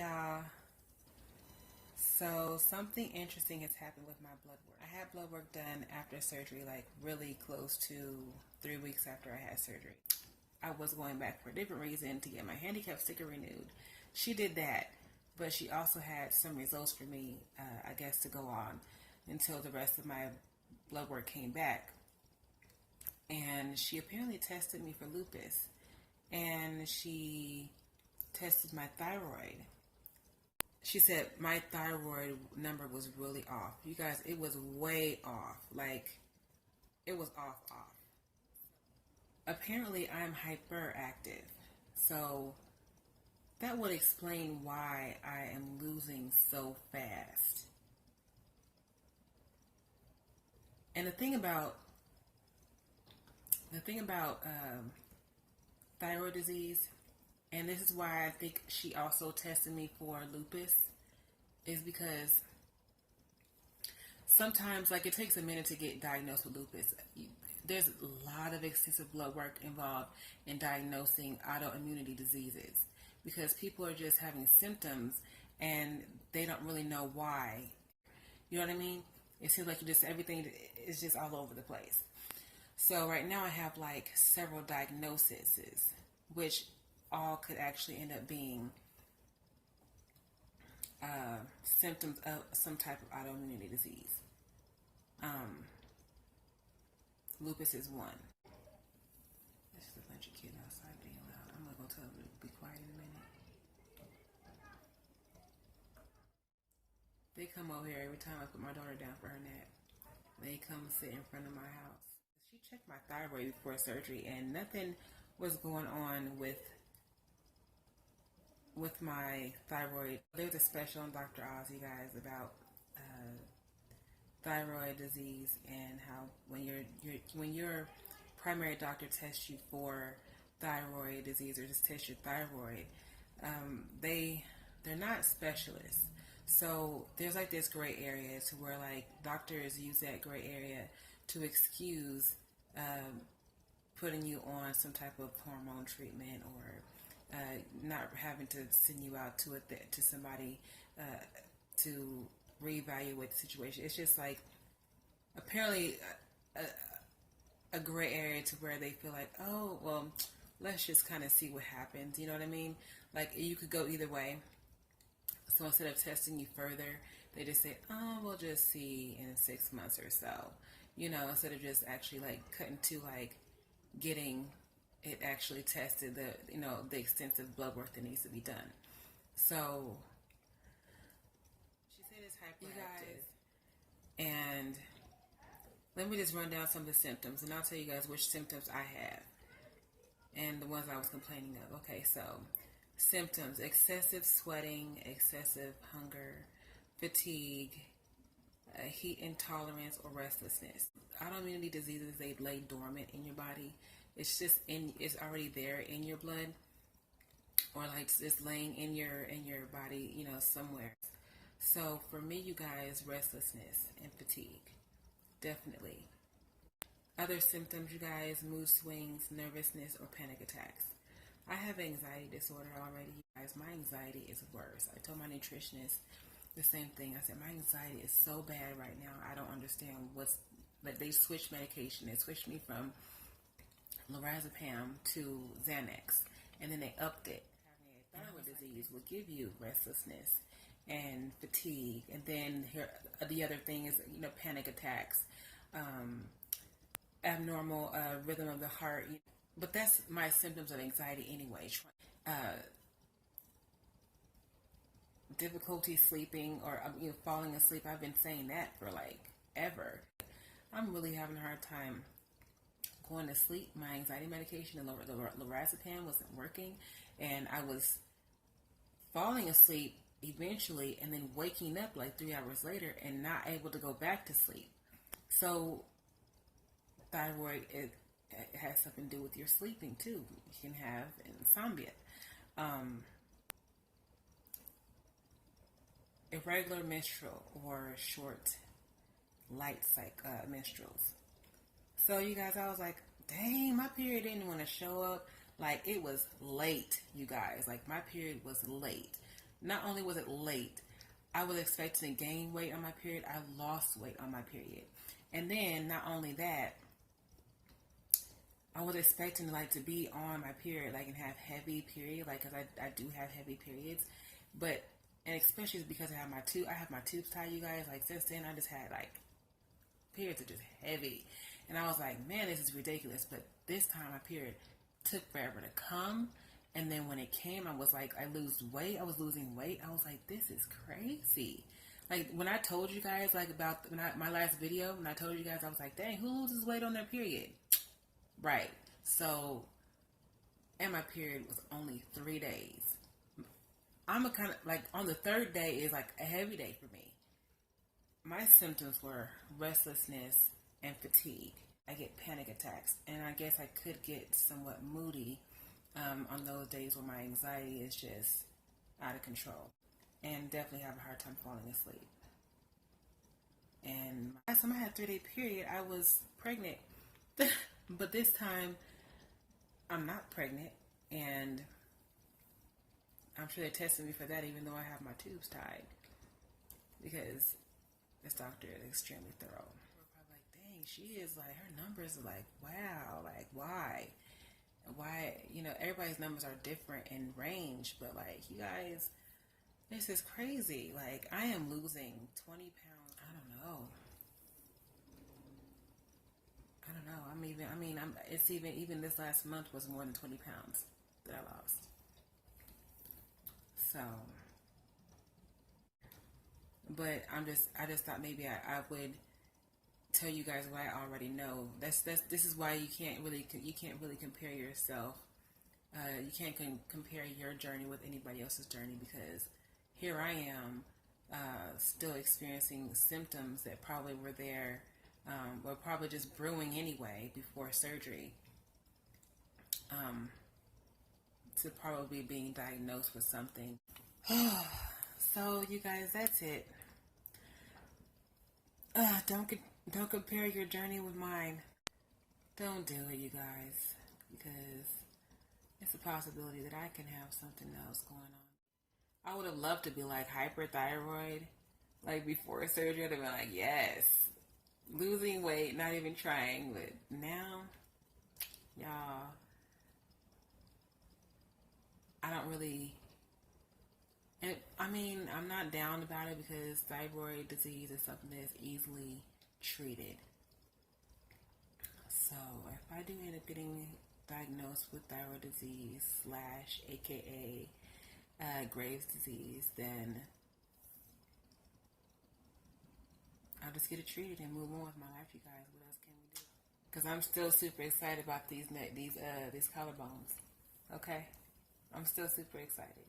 y'all. So something interesting has happened with my blood work. I had blood work done after surgery, like really close to 3 weeks after I had surgery. I was going back for a different reason to get my handicap sticker renewed. She did that, but she also had some results for me, I guess, to go on until the rest of my blood work came back. And she apparently tested me for lupus, and she tested my thyroid. She said my thyroid number was really off. You guys, it was way off. Like, it was off. Apparently, I'm hyperactive. So, that would explain why I am losing so fast. And the thing about thyroid disease, and this is why I think she also tested me for lupus, is because sometimes, like, it takes a minute to get diagnosed with lupus. There's a lot of extensive blood work involved in diagnosing autoimmunity diseases because people are just having symptoms and they don't really know why. You know what I mean? It seems like everything is just all over the place. So right now I have like several diagnoses, which all could actually end up being symptoms of some type of autoimmunity disease. Lupus is one. There's just a bunch of kids outside being loud. I'm not gonna tell them to be quiet in a minute. They come over here every time I put my daughter down for her nap. They come sit in front of my house. She checked my thyroid before surgery, and nothing was going on with my thyroid. There's a special on Dr. Oz, you guys, about thyroid disease and how when your primary doctor tests you for thyroid disease or just tests your thyroid, they're not specialists. So there's like this gray area to where like doctors use that gray area to excuse putting you on some type of hormone treatment or not having to send you out to somebody to reevaluate the situation. It's just like apparently a gray area to where they feel like, oh, well, let's just kind of see what happens. You know what I mean? Like, you could go either way. So instead of testing you further, they just say, oh, we'll just see in 6 months or so. You know, instead of just actually like cutting to like getting it actually tested, the extensive blood work that needs to be done. So she said it's hyperactive. And let me just run down some of the symptoms, and I'll tell you guys which symptoms I have and the ones I was complaining of. Okay, so symptoms: excessive sweating, excessive hunger, fatigue, heat intolerance, or restlessness. Autoimmunity diseases, they lay dormant in your body. It's already there in your blood, or like it's laying in your body, somewhere. So for me, you guys, restlessness and fatigue, definitely. Other symptoms, you guys: mood swings, nervousness, or panic attacks. I have anxiety disorder already, you guys. My anxiety is worse. I told my nutritionist the same thing. I said, my anxiety is so bad right now. I don't understand like, they switched medication. They switched me from lorazepam to Xanax, and then they upped it. Having a thyroid disease will give you restlessness and fatigue, and then the other thing is, panic attacks, abnormal rhythm of the heart. But that's my symptoms of anxiety anyway. Difficulty sleeping or falling asleep. I've been saying that for like ever. I'm really having a hard time going to sleep. My anxiety medication, the lorazepam, wasn't working, and I was falling asleep eventually and then waking up like 3 hours later and not able to go back to sleep. So thyroid, it has something to do with your sleeping too. You can have insomnia. Irregular menstrual or short light menstruals. So you guys, I was like, dang, my period didn't want to show up. Like, it was late, you guys. Like, my period was late. not only was it late, I was expecting to gain weight on my period. I lost weight on my period. And then not only that, I was expecting like to be on my period, like and have heavy period, like because I do have heavy periods, but and especially because I have my tubes tied, you guys. Like since then, I just had like periods are just heavy, and I was like, man, this is ridiculous. But this time, my period took forever to come, and then when it came, I was like, I was losing weight. I was like, this is crazy. Like when I told you guys like about my last video, when I told you guys, I was like, dang, who loses weight on their period? Right. So, and my period was only 3 days. I'm a kind of like on the third day is like a heavy day for me. My symptoms were restlessness and fatigue. I get panic attacks, and I guess I could get somewhat moody on those days where my anxiety is just out of control, and definitely have a hard time falling asleep. And last time I had a 3-day period, I was pregnant, but this time I'm not pregnant, and I'm sure they're testing me for that, even though I have my tubes tied, because this doctor is extremely thorough. We're probably like, dang, she is like, her numbers are like, wow, like why? You know, everybody's numbers are different in range, but like, you guys, this is crazy. Like, I am losing 20 pounds. I don't know. It's even this last month was more than 20 pounds that I lost. So, but I just thought maybe I would tell you guys what I already know. This is why you can't really compare yourself. You can't compare your journey with anybody else's journey, because here I am still experiencing symptoms that probably were there, were probably just brewing anyway before surgery. To probably being diagnosed with something. So you guys, that's it. Don't compare your journey with mine. Don't do it, you guys, because it's a possibility that I can have something else going on. I would have loved to be like hyperthyroid, like before surgery. I'd have been like, yes, losing weight, not even trying. But now, y'all, I don't really. And I'm not down about it, because thyroid disease is something that's easily treated. So if I do end up getting diagnosed with thyroid disease / AKA Graves' disease, then I'll just get it treated and move on with my life, you guys. What else can we do? Because I'm still super excited about these collarbones. Okay, I'm still super excited.